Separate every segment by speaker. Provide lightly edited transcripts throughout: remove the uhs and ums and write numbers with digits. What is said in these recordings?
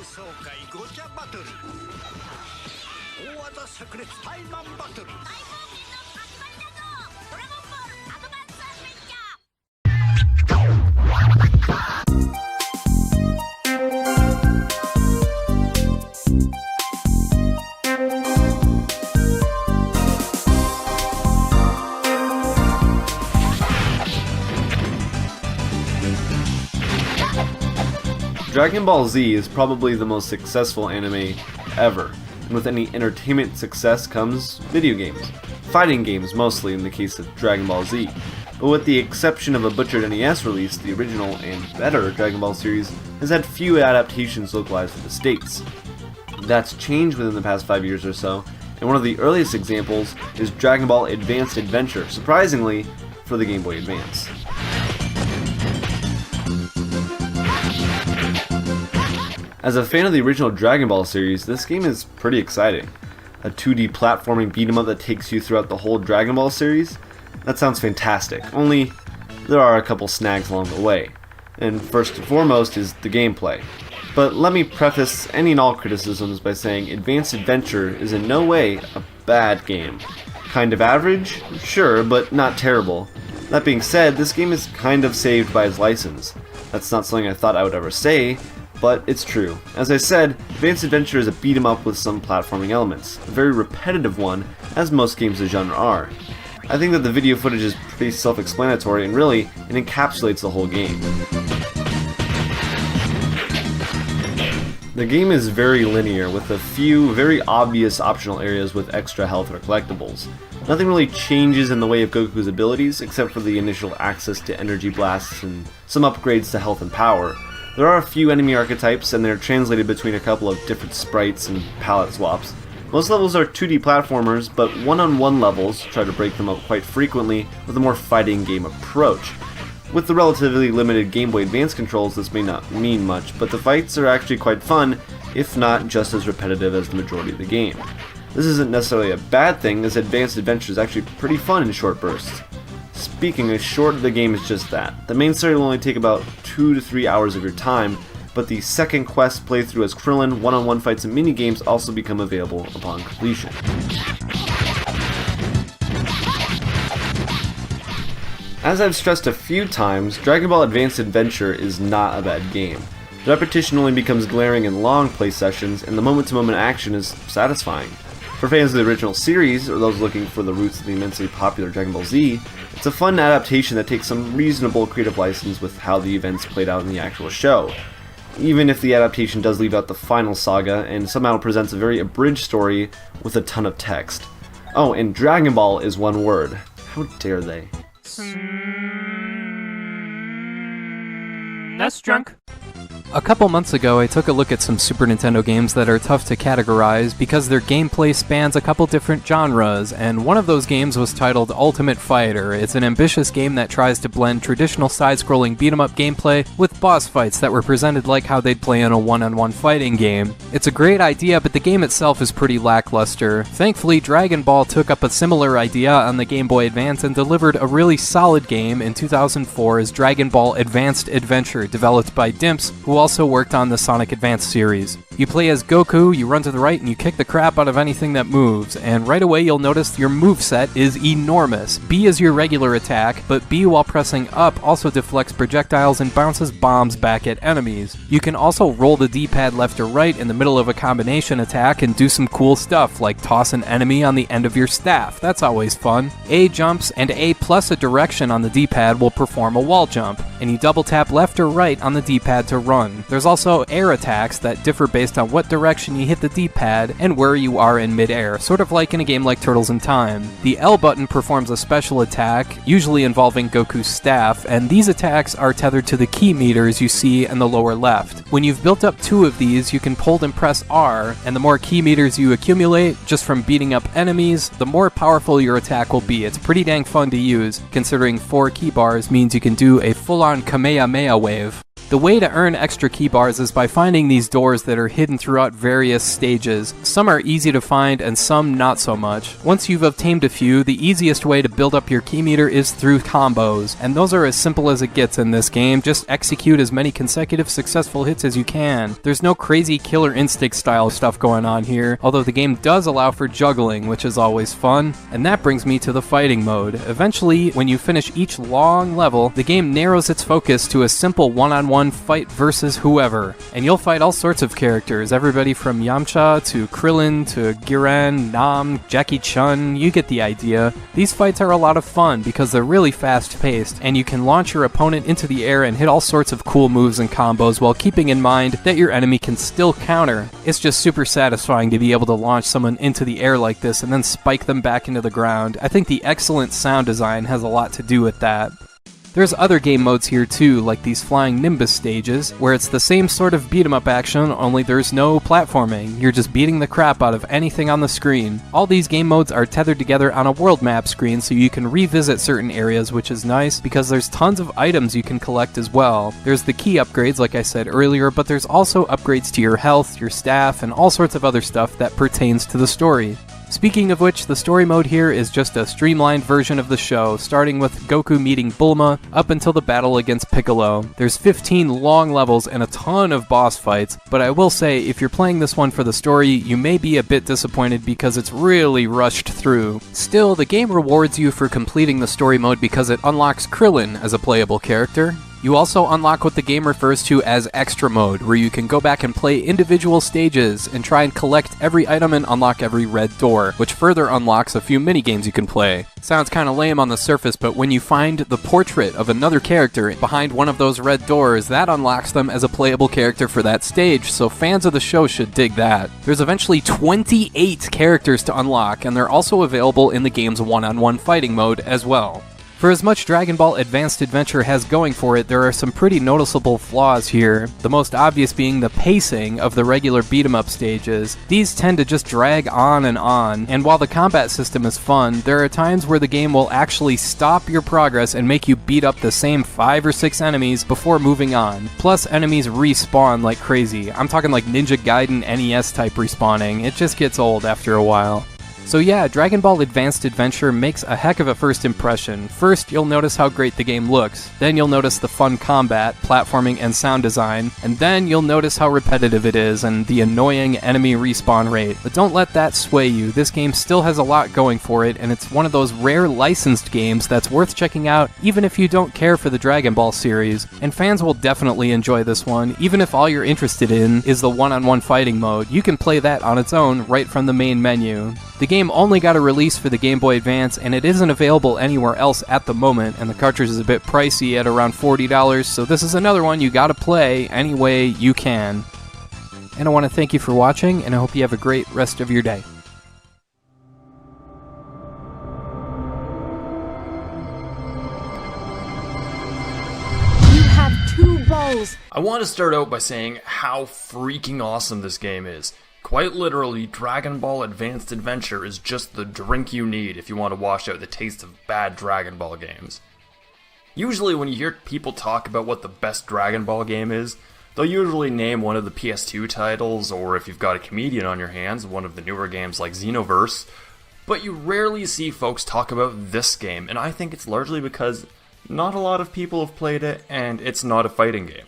Speaker 1: 総会ゴチャバトル大技炸裂タイマンバトル大冒険の始まりだぞドラゴンボールアドバンスアドベンチャー。
Speaker 2: Dragon Ball Z is probably the most successful anime ever, and with any entertainment success comes video games. Fighting games mostly in the case of Dragon Ball Z, but with the exception of a butchered NES release, the original and better Dragon Ball series has had few adaptations localized for the States. That's changed within the past 5 years or so, and one of the earliest examples is Dragon Ball Advanced Adventure, surprisingly, for the Game Boy Advance. As a fan of the original Dragon Ball series, this game is pretty exciting. A 2D platforming beat-em-up that takes you throughout the whole Dragon Ball series? That sounds fantastic, only there are a couple snags along the way. And first and foremost is the gameplay. But let me preface any and all criticisms by saying Advanced Adventure is in no way a bad game. Kind of average? Sure, but not terrible. That being said, this game is kind of saved by its license. That's not something I thought I would ever say, but it's true. As I said, Advanced Adventure is a beat-em-up with some platforming elements, a very repetitive one, as most games of the genre are. I think that the video footage is pretty self-explanatory, and really, it encapsulates the whole game. The game is very linear, with a few very obvious optional areas with extra health or collectibles. Nothing really changes in the way of Goku's abilities, except for the initial access to energy blasts and some upgrades to health and power. There are a few enemy archetypes, and they're translated between a couple of different sprites and palette swaps. Most levels are 2D platformers, but one-on-one levels try to break them up quite frequently with a more fighting game approach. With the relatively limited Game Boy Advance controls, this may not mean much, but the fights are actually quite fun, if not just as repetitive as the majority of the game. This isn't necessarily a bad thing, as Advanced Adventure is actually pretty fun in short bursts. Speaking of short, the game is just that. The main story will only take about 2 to 3 hours of your time, but the second quest playthrough as Krillin, one-on-one fights and minigames also become available upon completion. As I've stressed a few times, Dragon Ball Advanced Adventure is not a bad game. The repetition only becomes glaring in long play sessions, and the moment-to-moment action is satisfying. For fans of the original series, or those looking for the roots of the immensely popular Dragon Ball Z, it's a fun adaptation that takes some reasonable creative license with how the events played out in the actual show. Even if the adaptation does leave out the final saga, and somehow presents a very abridged story with a ton of text. Oh, and Dragon Ball is one word. How dare they?
Speaker 3: That's drunk. A couple months ago, I took a look at some Super Nintendo games that are tough to categorize because their gameplay spans a couple different genres, and one of those games was titled Ultimate Fighter. It's an ambitious game that tries to blend traditional side-scrolling beat-em-up gameplay with boss fights that were presented like how they'd play in a one-on-one fighting game. It's a great idea, but the game itself is pretty lackluster. Thankfully, Dragon Ball took up a similar idea on the Game Boy Advance and delivered a really solid game in 2004's Dragon Ball Advanced Adventure, developed by Dimps, who also worked on the Sonic Advance series. You play as Goku, you run to the right, and you kick the crap out of anything that moves, and right away you'll notice your moveset is enormous. B is your regular attack, but B while pressing up also deflects projectiles and bounces bombs back at enemies. You can also roll the D-pad left or right in the middle of a combination attack and do some cool stuff, like toss an enemy on the end of your staff. That's always fun. A jumps, and A plus a direction on the D-pad will perform a wall jump, and you double tap left or right on the D-pad to run. There's also air attacks that differ based on what direction you hit the D-pad and where you are in mid-air, sort of like in a game like Turtles in Time. The L button performs a special attack, usually involving Goku's staff, and these attacks are tethered to the key meters you see in the lower left. When you've built up 2 of these, you can hold and press R, and the more key meters you accumulate just from beating up enemies, the more powerful your attack will be. It's pretty dang fun to use, considering 4 key bars means you can do a full-on Kamehameha wave. The way to earn extra key bars is by finding these doors that are hidden throughout various stages. Some are easy to find and some not so much. Once you've obtained a few, the easiest way to build up your key meter is through combos, and those are as simple as it gets in this game. Just execute as many consecutive successful hits as you can. There's no crazy Killer Instinct style stuff going on here, although the game does allow for juggling, which is always fun. And that brings me to the fighting mode. Eventually, when you finish each long level, the game narrows its focus to a simple one-on-one fight versus whoever. And you'll fight all sorts of characters, everybody from Yamcha to Krillin to Giran, Nam, Jackie Chun, you get the idea. These fights are a lot of fun because they're really fast-paced, and you can launch your opponent into the air and hit all sorts of cool moves and combos while keeping in mind that your enemy can still counter. It's just super satisfying to be able to launch someone into the air like this and then spike them back into the ground. I think the excellent sound design has a lot to do with that. There's other game modes here too, like these flying Nimbus stages, where it's the same sort of beat-em-up action, only there's no platforming. You're just beating the crap out of anything on the screen. All these game modes are tethered together on a world map screen, so you can revisit certain areas, which is nice, because there's tons of items you can collect as well. There's the key upgrades, like I said earlier, but there's also upgrades to your health, your staff, and all sorts of other stuff that pertains to the story. Speaking of which, the story mode here is just a streamlined version of the show, starting with Goku meeting Bulma, up until the battle against Piccolo. There's 15 long levels and a ton of boss fights, but I will say, if you're playing this one for the story, you may be a bit disappointed because it's really rushed through. Still, the game rewards you for completing the story mode because it unlocks Krillin as a playable character. You also unlock what the game refers to as Extra Mode, where you can go back and play individual stages and try and collect every item and unlock every red door, which further unlocks a few minigames you can play. Sounds kinda lame on the surface, but when you find the portrait of another character behind one of those red doors, that unlocks them as a playable character for that stage, so fans of the show should dig that. There's eventually 28 characters to unlock, and they're also available in the game's one-on-one fighting mode as well. For as much Dragon Ball Advanced Adventure has going for it, there are some pretty noticeable flaws here, the most obvious being the pacing of the regular beat-em-up stages. These tend to just drag on, and while the combat system is fun, there are times where the game will actually stop your progress and make you beat up the same 5 or 6 enemies before moving on. Plus, enemies respawn like crazy. I'm talking like Ninja Gaiden NES type respawning. It just gets old after a while. So yeah, Dragon Ball Advanced Adventure makes a heck of a first impression. First, you'll notice how great the game looks. Then you'll notice the fun combat, platforming, and sound design. And then you'll notice how repetitive it is and the annoying enemy respawn rate. But don't let that sway you. This game still has a lot going for it, and it's one of those rare licensed games that's worth checking out even if you don't care for the Dragon Ball series. And fans will definitely enjoy this one, even if all you're interested in is the one-on-one fighting mode. You can play that on its own right from the main menu. The game only got a release for the Game Boy Advance, and it isn't available anywhere else at the moment, and the cartridge is a bit pricey at around $40, so this is another one you gotta play any way you can. And I want to thank you for watching, and I hope you have a great rest of your day.
Speaker 4: You have 2 balls.
Speaker 5: I want to start out by saying how freaking awesome this game is. Quite literally, Dragon Ball Advanced Adventure is just the drink you need if you want to wash out the taste of bad Dragon Ball games. Usually when you hear people talk about what the best Dragon Ball game is, they'll usually name one of the PS2 titles, or if you've got a comedian on your hands, one of the newer games like Xenoverse, but you rarely see folks talk about this game, and I think it's largely because not a lot of people have played it, and it's not a fighting game.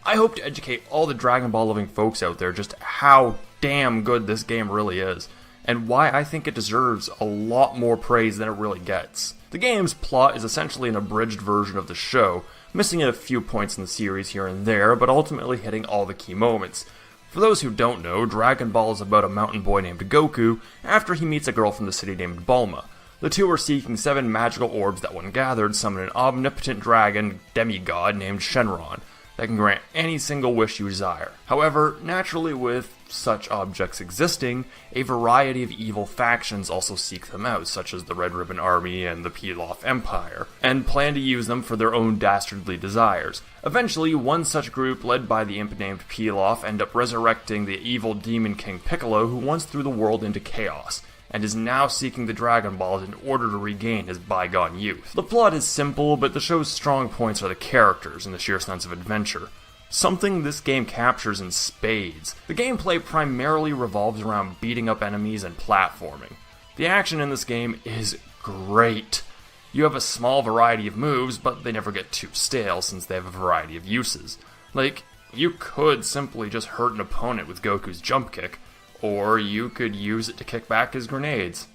Speaker 5: I hope to educate all the Dragon Ball loving folks out there just how damn good this game really is, and why I think it deserves a lot more praise than it really gets. The game's plot is essentially an abridged version of the show, missing a few points in the series here and there, but ultimately hitting all the key moments. For those who don't know, Dragon Ball is about a mountain boy named Goku after he meets a girl from the city named Bulma. The two are seeking 7 magical orbs that when gathered summon an omnipotent dragon demigod named Shenron that can grant any single wish you desire. However, naturally with such objects existing, a variety of evil factions also seek them out, such as the Red Ribbon Army and the Pilaf Empire, and plan to use them for their own dastardly desires. Eventually, one such group, led by the imp named Pilaf, end up resurrecting the evil Demon King Piccolo, who once threw the world into chaos, and is now seeking the Dragon Balls in order to regain his bygone youth. The plot is simple, but the show's strong points are the characters and the sheer sense of adventure. something this game captures in spades. The gameplay primarily revolves around beating up enemies and platforming. The action in this game is great. You have a small variety of moves, but they never get too stale since they have a variety of uses. Like, you could simply just hurt an opponent with Goku's jump kick, or you could use it to kick back his grenades.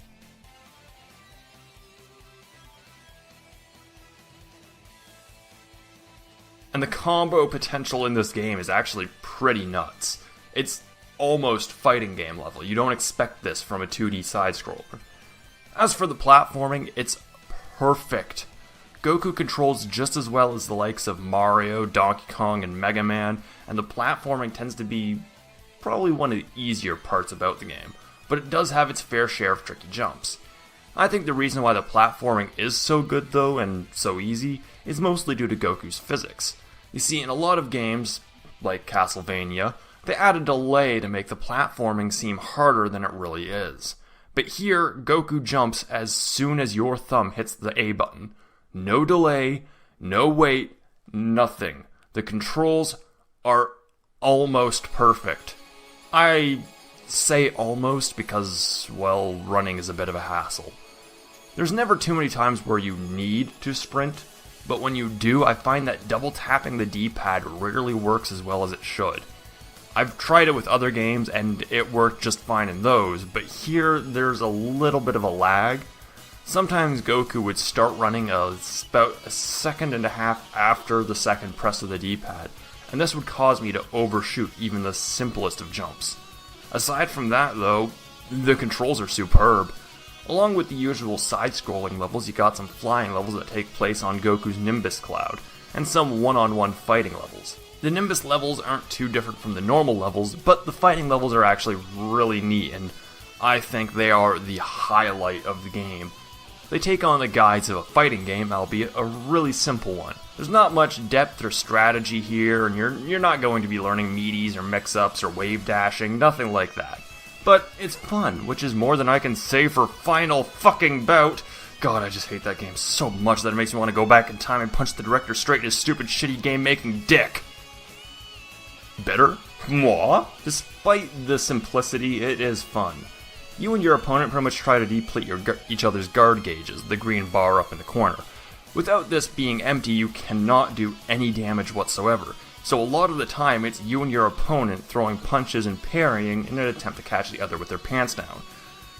Speaker 5: And the combo potential in this game is actually pretty nuts. It's almost fighting game level. You don't expect this from a 2D side-scroller. As for the platforming, it's perfect. Goku controls just as well as the likes of Mario, Donkey Kong, and Mega Man, and the platforming tends to be probably one of the easier parts about the game, but it does have its fair share of tricky jumps. I think the reason why the platforming is so good though, and so easy, is mostly due to Goku's physics. You see, in a lot of games, like Castlevania, they add a delay to make the platforming seem harder than it really is. But here, Goku jumps as soon as your thumb hits the A button. No delay, no wait, nothing. The controls are almost perfect. I say almost because, well, running is a bit of a hassle. There's never too many times where you need to sprint, but when you do, I find that double tapping the D-pad rarely works as well as it should. I've tried it with other games and it worked just fine in those, but here there's a little bit of a lag. Sometimes Goku would start running about a second and a half after the second press of the D-pad, and this would cause me to overshoot even the simplest of jumps. Aside from that though, the controls are superb. Along with the usual side-scrolling levels, you got some flying levels that take place on Goku's Nimbus Cloud, and some one-on-one fighting levels. The Nimbus levels aren't too different from the normal levels, but the fighting levels are actually really neat, and I think they are the highlight of the game. They take on the guise of a fighting game, albeit a really simple one. There's not much depth or strategy here, and you're not going to be learning meaties or mix-ups or wave dashing, nothing like that. But it's fun, which is more than I can say for Final Fucking Bout. God, I just hate that game so much that it makes me want to go back in time and punch the director straight in his stupid shitty game-making dick. Bitter? Mwah? Despite the simplicity, it is fun. You and your opponent pretty much try to deplete each other's guard gauges, the green bar up in the corner. Without this being empty, you cannot do any damage whatsoever. So a lot of the time, it's you and your opponent throwing punches and parrying in an attempt to catch the other with their pants down.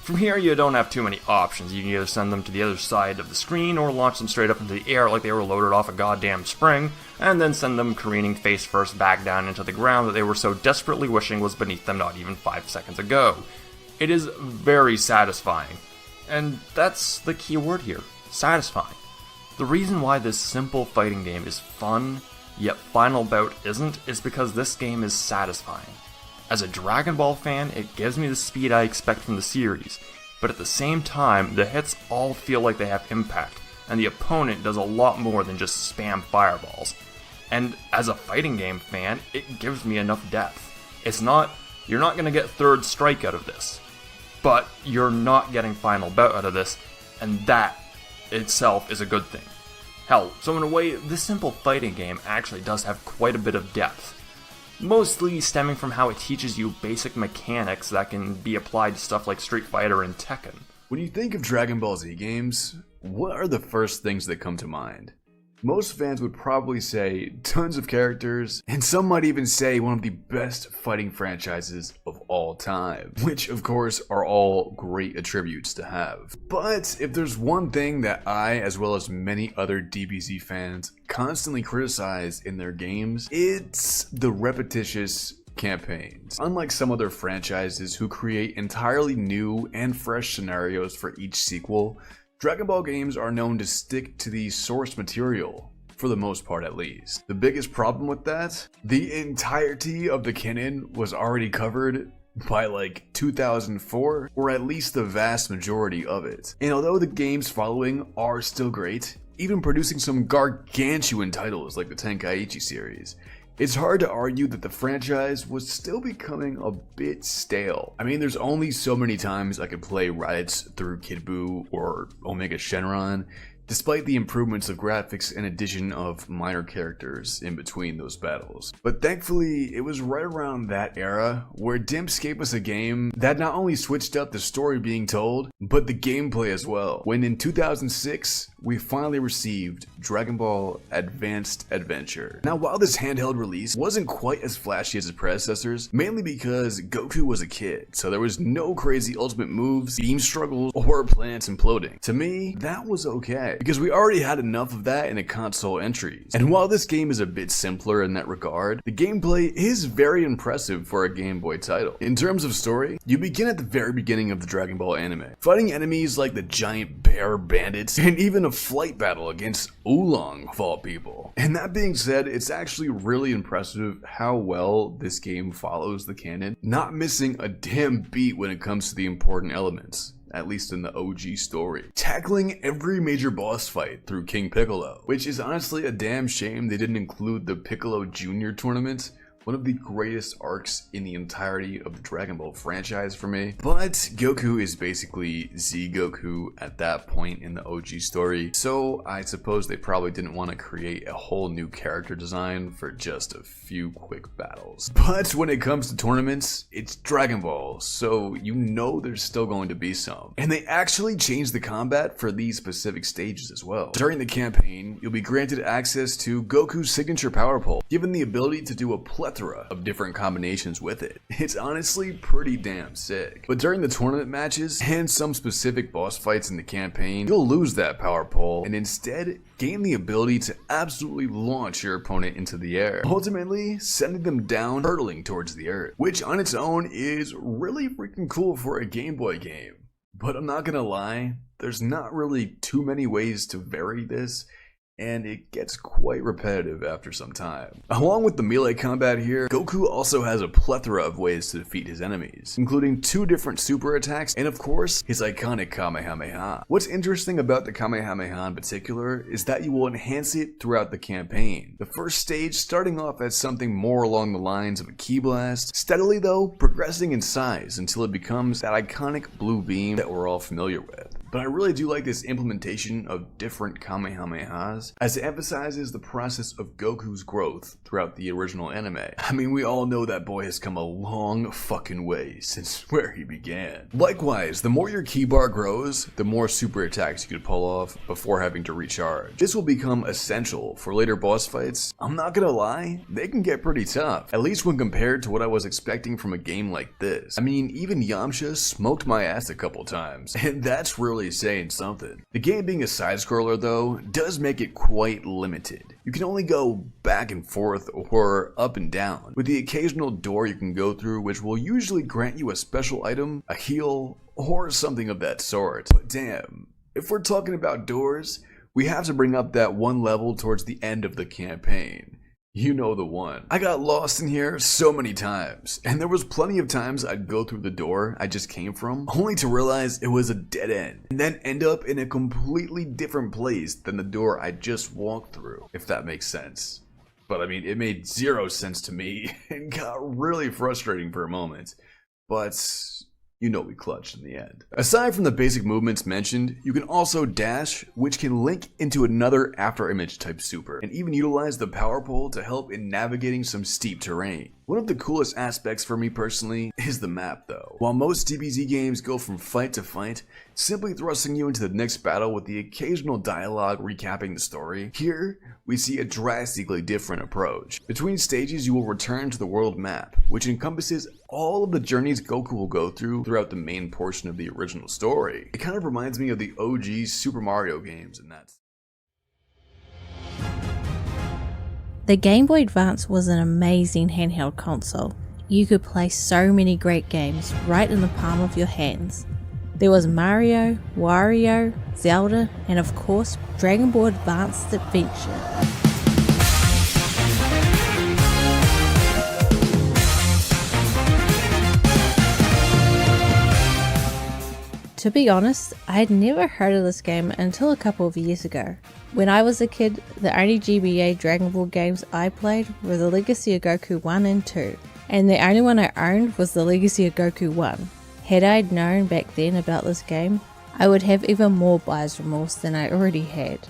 Speaker 5: From here, you don't have too many options. You can either send them to the other side of the screen or launch them straight up into the air like they were loaded off a goddamn spring, and then send them careening face first back down into the ground that they were so desperately wishing was beneath them not even 5 seconds ago. It is very satisfying. And that's the key word here, satisfying. The reason why this simple fighting game is fun, yet Final Bout isn't, is because this game is satisfying. As a Dragon Ball fan, it gives me the speed I expect from the series, but at the same time, the hits all feel like they have impact, and the opponent does a lot more than just spam fireballs. And as a fighting game fan, it gives me enough depth. You're not going to get third strike out of this, but you're not getting Final Bout out of this, and that itself is a good thing. Hell, so in a way, this simple fighting game actually does have quite a bit of depth. Mostly stemming from how it teaches you basic mechanics that can be applied to stuff like Street Fighter and Tekken.
Speaker 6: When you think of Dragon Ball Z games, what are the first things that come to mind? Most fans would probably say tons of characters, and some might even say one of the best fighting franchises of all time, which of course are all great attributes to have. But if there's one thing that I, as well as many other DBZ fans, constantly criticize in their games, it's the repetitious campaigns. Unlike some other franchises who create entirely new and fresh scenarios for each sequel, Dragon Ball games are known to stick to the source material, for the most part at least. The biggest problem with that? The entirety of the canon was already covered by like 2004, or at least the vast majority of it. And although the games following are still great, even producing some gargantuan titles like the Tenkaichi series, it's hard to argue that the franchise was still becoming a bit stale. I mean, there's only so many times I could play Raditz through Kid Buu or Omega Shenron despite the improvements of graphics and addition of minor characters in between those battles. But thankfully, it was right around that era where Dimps gave us a game that not only switched up the story being told, but the gameplay as well, when in 2006, we finally received Dragon Ball Advanced Adventure. Now, while this handheld release wasn't quite as flashy as its predecessors, mainly because Goku was a kid, so there was no crazy ultimate moves, beam struggles, or planets imploding. To me, that was okay, because we already had enough of that in the console entries. And while this game is a bit simpler in that regard, the gameplay is very impressive for a Game Boy title. In terms of story, you begin at the very beginning of the Dragon Ball anime, fighting enemies like the giant bear bandits, and even a flight battle against Oolong, of all people. And that being said, it's actually really impressive how well this game follows the canon, not missing a damn beat when it comes to the important elements, at least in the OG story. Tackling every major boss fight through King Piccolo, which is honestly a damn shame they didn't include the Piccolo Jr. tournament, one of the greatest arcs in the entirety of the Dragon Ball franchise for me. But Goku is basically Z Goku at that point in the OG story, so I suppose they probably didn't want to create a whole new character design for just a few quick battles. But when it comes to tournaments, it's Dragon Ball, so you know there's still going to be some. And they actually changed the combat for these specific stages as well. During the campaign, you'll be granted access to Goku's signature power pole, given the ability to do a plethora of different combinations with it. It's honestly pretty damn sick. But during the tournament matches and some specific boss fights in the campaign, you'll lose that power pole and instead gain the ability to absolutely launch your opponent into the air, ultimately sending them down hurtling towards the earth, which on its own is really freaking cool for a Game Boy game. But I'm not gonna lie, there's not really too many ways to vary this, and it gets quite repetitive after some time. Along with the melee combat here, Goku also has a plethora of ways to defeat his enemies, including 2 different super attacks and of course, his iconic Kamehameha. What's interesting about the Kamehameha in particular is that you will enhance it throughout the campaign. The first stage starting off as something more along the lines of a ki blast, steadily though progressing in size until it becomes that iconic blue beam that we're all familiar with. But I really do like this implementation of different Kamehamehas, as it emphasizes the process of Goku's growth throughout the original anime. I mean, we all know that boy has come a long fucking way since where he began. Likewise, the more your ki bar grows, the more super attacks you could pull off before having to recharge. This will become essential for later boss fights. I'm not gonna lie, they can get pretty tough, at least when compared to what I was expecting from a game like this. I mean, even Yamcha smoked my ass a couple times, and that's really saying something. The game being a side-scroller though, does make it quite limited. You can only go back and forth or up and down, with the occasional door you can go through which will usually grant you a special item, a heal, or something of that sort. But damn, if we're talking about doors, we have to bring up that one level towards the end of the campaign. You know the one. I got lost in here so many times, and there was plenty of times I'd go through the door I just came from, only to realize it was a dead end, and then end up in a completely different place than the door I just walked through, if that makes sense. But I mean, it made 0 sense to me, and got really frustrating for a moment, but you know we clutched in the end. Aside from the basic movements mentioned, you can also dash, which can link into another after image type super, and even utilize the power pole to help in navigating some steep terrain. One of the coolest aspects for me personally is the map though. While most DBZ games go from fight to fight, simply thrusting you into the next battle with the occasional dialogue recapping the story, here we see a drastically different approach. Between stages you will return to the world map, which encompasses all of the journeys Goku will go through throughout the main portion of the original story. It kind of reminds me of the OG Super Mario games in that.
Speaker 7: The Game Boy Advance was an amazing handheld console. You could play so many great games right in the palm of your hands. There was Mario, Wario, Zelda, and of course Dragon Ball Advanced Adventure. To be honest, I had never heard of this game until a couple of years ago. When I was a kid, the only GBA Dragon Ball games I played were the Legacy of Goku 1 and 2, and the only one I owned was the Legacy of Goku 1. Had I known back then about this game, I would have even more buyer's remorse than I already had.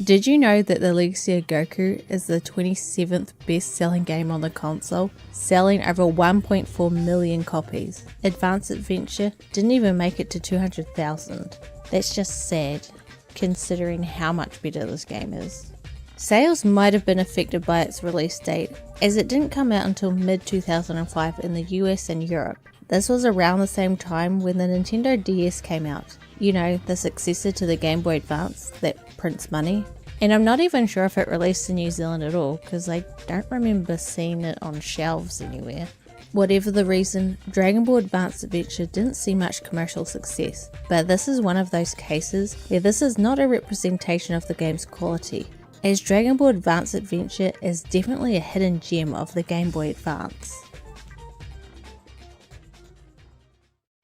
Speaker 7: Did you know that The Legacy of Goku is the 27th best-selling game on the console, selling over 1.4 million copies? Advanced Adventure didn't even make it to 200,000. That's just sad, considering how much better this game is. Sales might have been affected by its release date, as it didn't come out until mid-2005 in the US and Europe. This was around the same time when the Nintendo DS came out. You know, the successor to the Game Boy Advance that prints money. And I'm not even sure if it released in New Zealand at all, because I don't remember seeing it on shelves anywhere. Whatever the reason, Dragon Ball Advanced Adventure didn't see much commercial success, but this is one of those cases where this is not a representation of the game's quality, as Dragon Ball Advanced Adventure is definitely a hidden gem of the Game Boy Advance.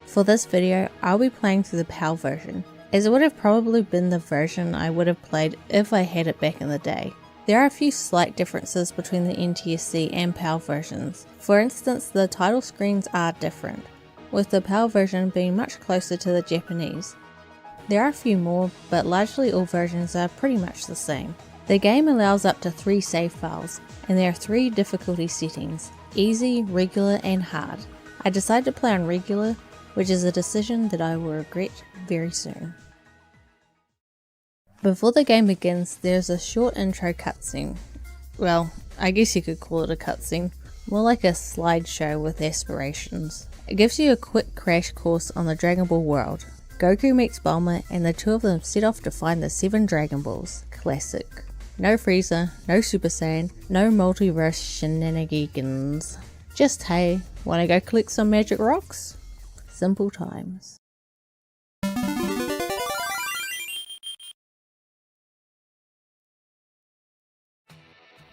Speaker 7: For this video, I'll be playing through the PAL version, as it would have probably been the version I would have played if I had it back in the day. There are a few slight differences between the NTSC and PAL versions. For instance, the title screens are different, with the PAL version being much closer to the Japanese. There are a few more, but largely all versions are pretty much the same. The game allows up to 3 save files, and there are 3 difficulty settings: easy, regular, and hard. I decided to play on regular, which is a decision that I will regret very soon. Before the game begins, there's a short intro cutscene. Well, I guess you could call it a cutscene, more like a slideshow with aspirations. It gives you a quick crash course on the Dragon Ball world. Goku meets Bulma and the two of them set off to find the 7 Dragon Balls. Classic. No Frieza, no Super Saiyan, no multiverse shenanigans. Just hey, wanna go collect some magic rocks? Simple times.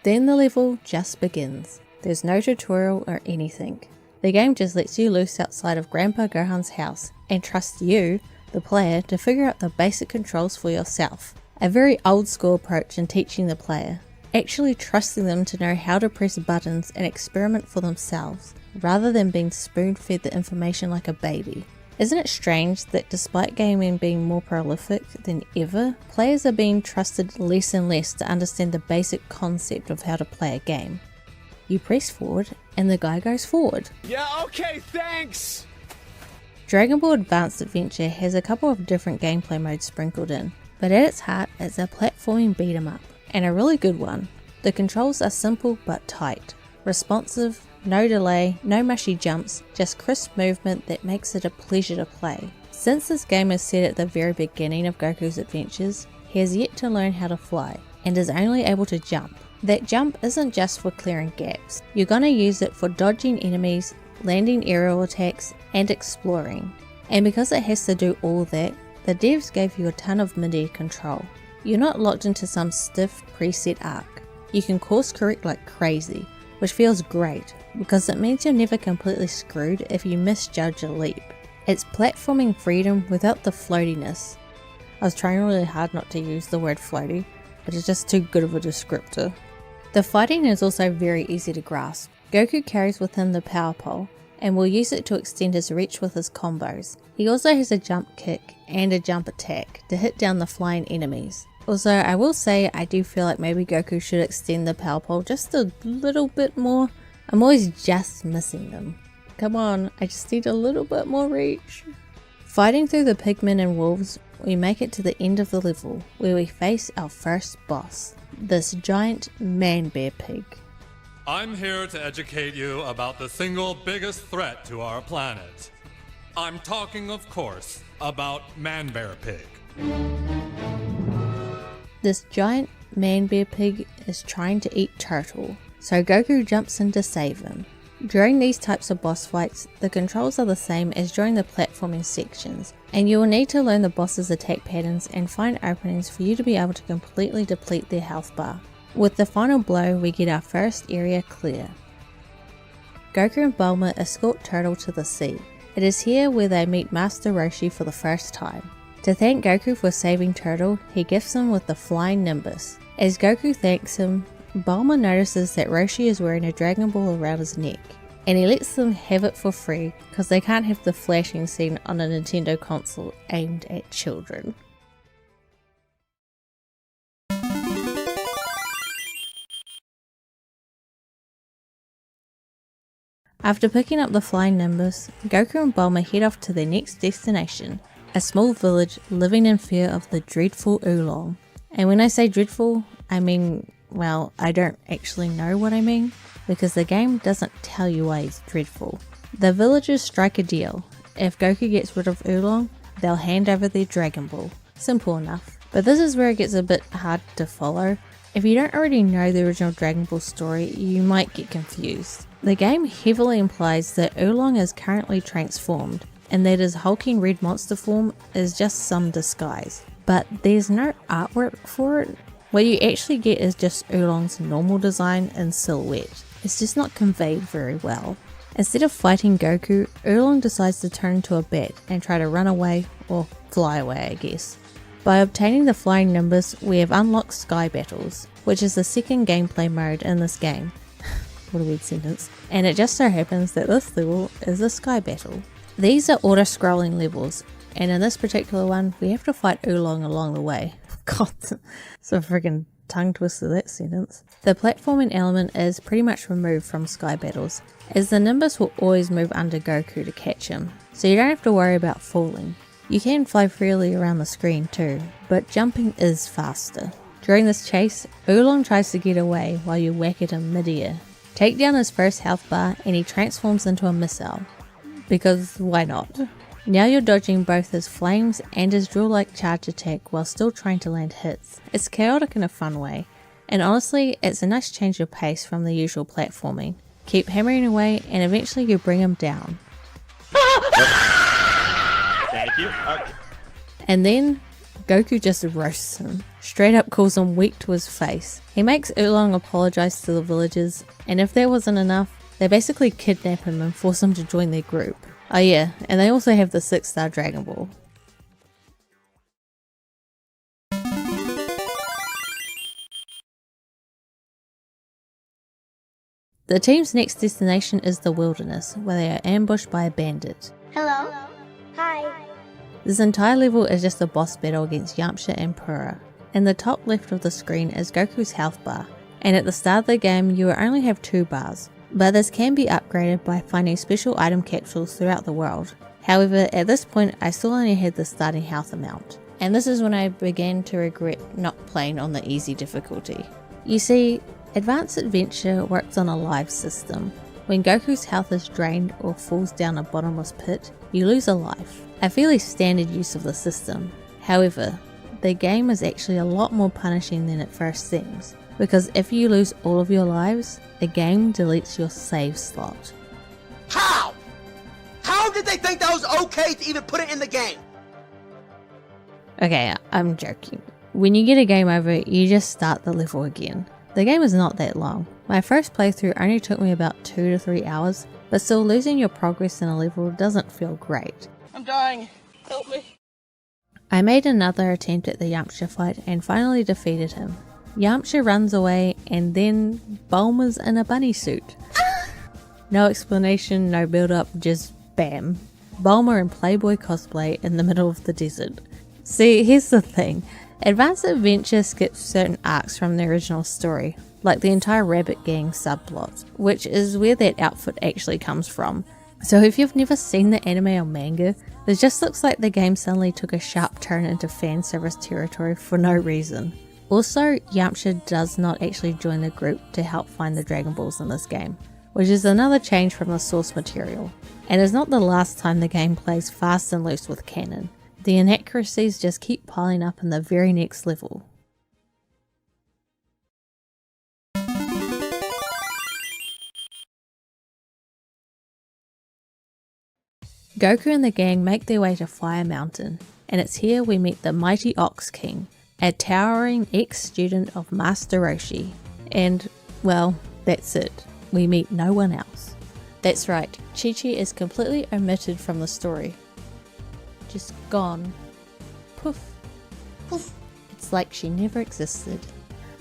Speaker 7: Then the level just begins. There's no tutorial or anything. The game just lets you loose outside of Grandpa Gohan's house and trusts you, the player, to figure out the basic controls for yourself. A very old school approach in teaching the player, actually trusting them to know how to press buttons and experiment for themselves, rather than being spoon-fed the information like a baby. Isn't it strange that despite gaming being more prolific than ever, players are being trusted less and less to understand the basic concept of how to play a game? You press forward and the guy goes forward.
Speaker 8: Yeah, okay, thanks!
Speaker 7: Dragon Ball Advanced Adventure has a couple of different gameplay modes sprinkled in, but at its heart it's a platforming beat 'em up, and a really good one. The controls are simple but tight, responsive, no delay, no mushy jumps, just crisp movement that makes it a pleasure to play. Since this game is set at the very beginning of Goku's adventures, he has yet to learn how to fly, and is only able to jump. That jump isn't just for clearing gaps, you're gonna use it for dodging enemies, landing aerial attacks, and exploring. And because it has to do all that, the devs gave you a ton of mid-air control. You're not locked into some stiff preset arc. You can course correct like crazy, which feels great, because it means you're never completely screwed if you misjudge a leap. It's platforming freedom without the floatiness. I was trying really hard not to use the word floaty, but it's just too good of a descriptor. The fighting is also very easy to grasp. Goku carries with him the power pole, and will use it to extend his reach with his combos. He also has a jump kick and a jump attack to hit down the flying enemies. Also, I will say I do feel like maybe Goku should extend the power pole just a little bit more. I'm always just missing them. Come on, I just need a little bit more reach. Fighting through the pigmen and wolves, we make it to the end of the level, where we face our first boss, this giant man-bear pig.
Speaker 9: I'm here to educate you about the single biggest threat to our planet. I'm talking, of course, about Man-Bear Pig.
Speaker 7: This giant man-bear pig is trying to eat Turtle, so Goku jumps in to save him. During these types of boss fights, the controls are the same as during the platforming sections, and you will need to learn the boss's attack patterns and find openings for you to be able to completely deplete their health bar. With the final blow, we get our first area clear. Goku and Bulma escort Turtle to the sea. It is here where they meet Master Roshi for the first time. To thank Goku for saving Turtle, he gifts him with the Flying Nimbus. As Goku thanks him, Bulma notices that Roshi is wearing a Dragon Ball around his neck. and he lets them have it for free because they can't have the flashing scene on a Nintendo console aimed at children. After picking up the flying Nimbus, Goku and Bulma head off to their next destination, a small village living in fear of the dreadful Oolong. And when I say dreadful, I mean, well, I don't actually know what I mean, because the game doesn't tell you why he's dreadful. The villagers strike a deal. If Goku gets rid of Oolong, they'll hand over their Dragon Ball. Simple enough. But this is where it gets a bit hard to follow. If you don't already know the original Dragon Ball story, you might get confused. The game heavily implies that Oolong is currently transformed, and that his hulking red monster form is just some disguise. But there's no artwork for it. What you actually get is just Oolong's normal design in silhouette. It's just not conveyed very well. Instead of fighting Goku, Oolong decides to turn into a bat and try to run away, or fly away I guess. By obtaining the Flying Nimbus, we have unlocked Sky Battles, which is the second gameplay mode in this game. What a weird sentence. And it just so happens that this level is a Sky Battle. These are auto-scrolling levels, and in this particular one, we have to fight Oolong along the way. God, it's a freaking tongue twister, that sentence. The platforming element is pretty much removed from Sky Battles, as the Nimbus will always move under Goku to catch him, so you don't have to worry about falling. You can fly freely around the screen too, but jumping is faster. During this chase, Oolong tries to get away while you whack at him mid-air. Take down his first health bar and he transforms into a missile. Because why not? Now you're dodging both his flames and his drill-like charge attack while still trying to land hits. It's chaotic in a fun way, and honestly it's a nice change of pace from the usual platforming. Keep hammering away and eventually you bring him down.
Speaker 10: Thank you.
Speaker 7: And then Goku just roasts him, straight up calls him weak to his face. He makes Oolong apologize to the villagers, and if that wasn't enough, they basically kidnap him and force him to join their group. Oh yeah, and they also have the 6-star Dragon Ball. The team's next destination is the wilderness, where they are ambushed by a bandit.
Speaker 11: Hello. Hi.
Speaker 7: This entire level is just a boss battle against Yamcha and Pura. In the top left of the screen is Goku's health bar, and at the start of the game you will only have 2 bars, but this can be upgraded by finding special item capsules throughout the world. However, at this point I still only had the starting health amount, and this is when I began to regret not playing on the easy difficulty. You see, Advanced Adventure works on a live system. When Goku's health is drained or falls down a bottomless pit, you lose a life. A fairly standard use of the system. However, the game is actually a lot more punishing than it first seems, because if you lose all of your lives, the game deletes your save slot.
Speaker 10: How? How did they think that was okay to even put it in the game?
Speaker 7: Okay, I'm joking. When you get a game over, you just start the level again. The game is not that long. My first playthrough only took me about 2 to 3 hours, but still losing your progress in a level doesn't feel great.
Speaker 10: I'm dying. Help me.
Speaker 7: I made another attempt at the Yamcha fight and finally defeated him. Yamcha runs away and then Bulma's in a bunny suit. No explanation, no build up, just bam. Bulma in Playboy cosplay in the middle of the desert. See, here's the thing. Advanced Adventure skips certain arcs from the original story, like the entire Rabbit Gang subplot, which is where that outfit actually comes from. So if you've never seen the anime or manga, it just looks like the game suddenly took a sharp turn into fan service territory for no reason. Also, Yamcha does not actually join the group to help find the Dragon Balls in this game, which is another change from the source material, and is not the last time the game plays fast and loose with canon. The inaccuracies just keep piling up in the very next level. Goku and the gang make their way to Fire Mountain, and it's here we meet the mighty Ox King, a towering ex-student of Master Roshi. And, well, that's it. We meet no one else. That's right, Chi-Chi is completely omitted from the story. Just gone. Poof. Poof. It's like she never existed.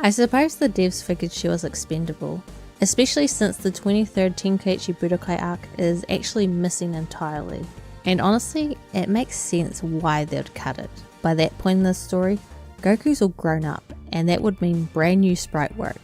Speaker 7: I suppose the devs figured she was expendable. especially since the 23rd Tenkaichi Budokai arc is actually missing entirely. And honestly, it makes sense why they'd cut it. By that point in the story, Goku's all grown up, and that would mean brand new sprite work.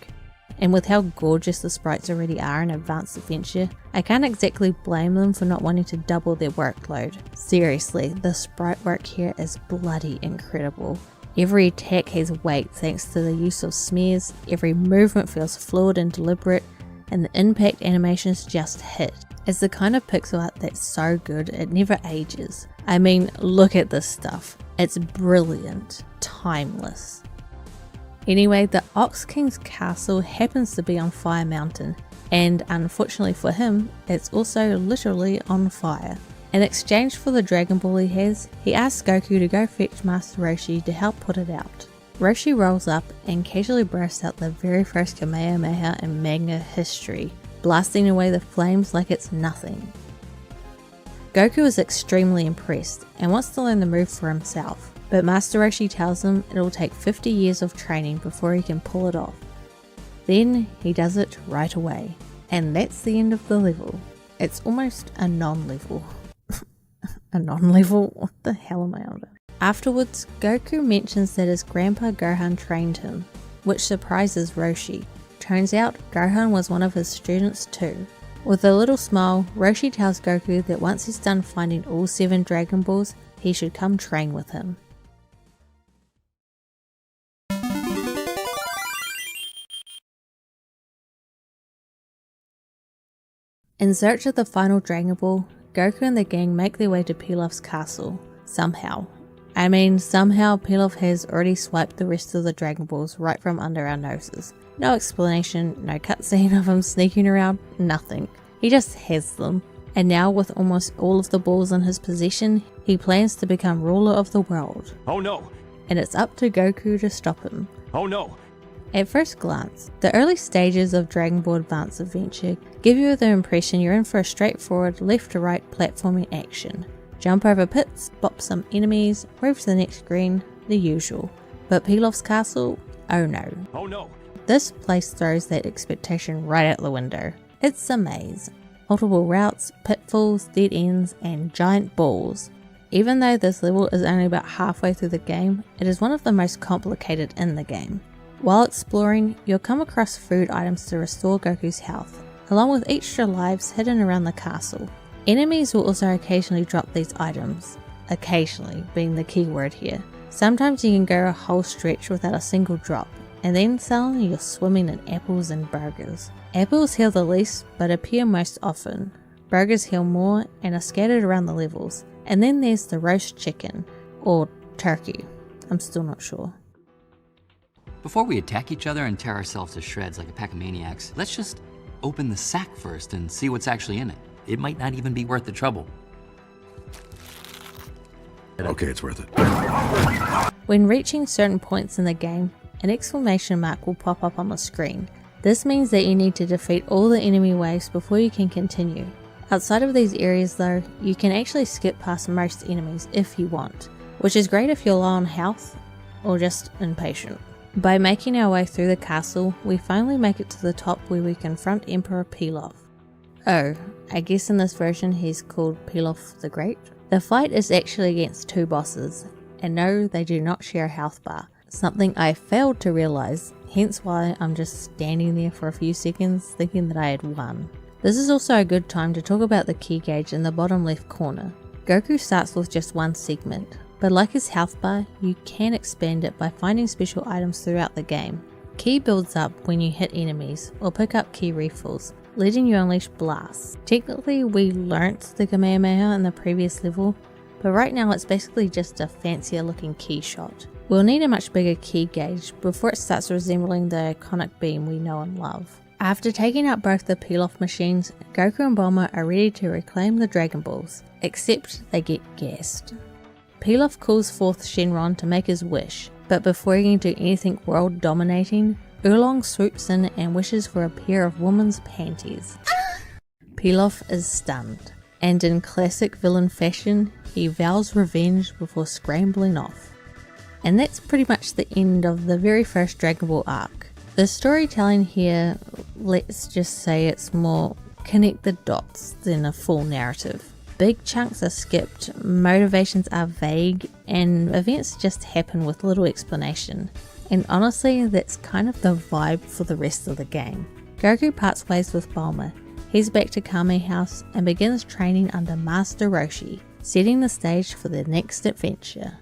Speaker 7: And with how gorgeous the sprites already are in Advanced Adventure, I can't exactly blame them for not wanting to double their workload. Seriously, the sprite work here is bloody incredible. Every attack has weight thanks to the use of smears, every movement feels fluid and deliberate, and the impact animations just hit. It's the kind of pixel art that's so good it never ages. I mean, look at this stuff. It's brilliant, timeless. Anyway, the Ox King's castle happens to be on Fire Mountain, and unfortunately for him, it's also literally on fire. In exchange for the Dragon Ball he has, he asks Goku to go fetch Master Roshi to help put it out. Roshi rolls up and casually bursts out the very first Kamehameha in manga history, blasting away the flames like it's nothing. Goku is extremely impressed and wants to learn the move for himself, but Master Roshi tells him it'll take 50 years of training before he can pull it off. Then he does it right away, and that's the end of the level. It's almost a non-level. A non-level? What the hell am I on about? Afterwards, Goku mentions that his grandpa Gohan trained him, which surprises Roshi. Turns out, Gohan was one of his students too. With a little smile, Roshi tells Goku that once he's done finding all 7 Dragon Balls, he should come train with him. In search of the final Dragon Ball, Goku and the gang make their way to Pilaf's castle, somehow. I mean, somehow Pilaf has already swiped the rest of the Dragon Balls right from under our noses. No explanation, no cutscene of him sneaking around, nothing. He just has them. And now with almost all of the balls in his possession, he plans to become ruler of the world.
Speaker 12: Oh no!
Speaker 7: And it's up to Goku to stop him.
Speaker 12: Oh no!
Speaker 7: At first glance, the early stages of Dragon Ball Advance Adventure give you the impression you're in for a straightforward left-to-right platforming action. Jump over pits, bop some enemies, move to the next screen, the usual. But Pilaf's castle? Oh no.
Speaker 12: Oh no!
Speaker 7: This place throws that expectation right out the window. It's a maze. Multiple routes, pitfalls, dead ends, and giant balls. Even though this level is only about halfway through the game, it is one of the most complicated in the game. While exploring, you'll come across food items to restore Goku's health, along with extra lives hidden around the castle. Enemies will also occasionally drop these items, occasionally being the key word here. Sometimes you can go a whole stretch without a single drop, and then suddenly you're swimming in apples and burgers. Apples heal the least, but appear most often. Burgers heal more and are scattered around the levels. And then there's the roast chicken, or turkey. I'm still not sure.
Speaker 13: Before we attack each other and tear ourselves to shreds like a pack of maniacs, let's just open the sack first and see what's actually in it. It might not even be worth the trouble.
Speaker 14: Okay, it's worth it.
Speaker 7: When reaching certain points in the game, an exclamation mark will pop up on the screen. This means that you need to defeat all the enemy waves before you can continue. Outside of these areas though, you can actually skip past most enemies if you want, which is great if you're low on health or just impatient. By making our way through the castle, we finally make it to the top where we confront Emperor Pilaf. Oh, I guess in this version he's called Pilaf the Great. The fight is actually against 2 bosses, and no, they do not share a health bar, something I failed to realise, hence why I'm just standing there for a few seconds thinking that I had won. This is also a good time to talk about the key gauge in the bottom left corner. Goku starts with just one segment, but like his health bar, you can expand it by finding special items throughout the game. Ki builds up when you hit enemies or pick up ki refills, letting you unleash blasts. Technically we learnt the Kamehameha in the previous level, but right now it's basically just a fancier looking ki shot. We'll need a much bigger ki gauge before it starts resembling the iconic beam we know and love. After taking out both the Pilaf machines, Goku and Bulma are ready to reclaim the Dragon Balls, except they get gassed. Pilaf calls forth Shenron to make his wish, but before he can do anything world dominating, Oolong swoops in and wishes for a pair of woman's panties. Pilaf is stunned, and in classic villain fashion, he vows revenge before scrambling off. And that's pretty much the end of the very first Dragon Ball arc. The storytelling here let's just say it's more connect the dots than a full narrative. Big chunks are skipped, motivations are vague, and events just happen with little explanation. And honestly, that's kind of the vibe for the rest of the game. Goku parts ways with Bulma. He's back to Kame House and begins training under Master Roshi, setting the stage for the next adventure.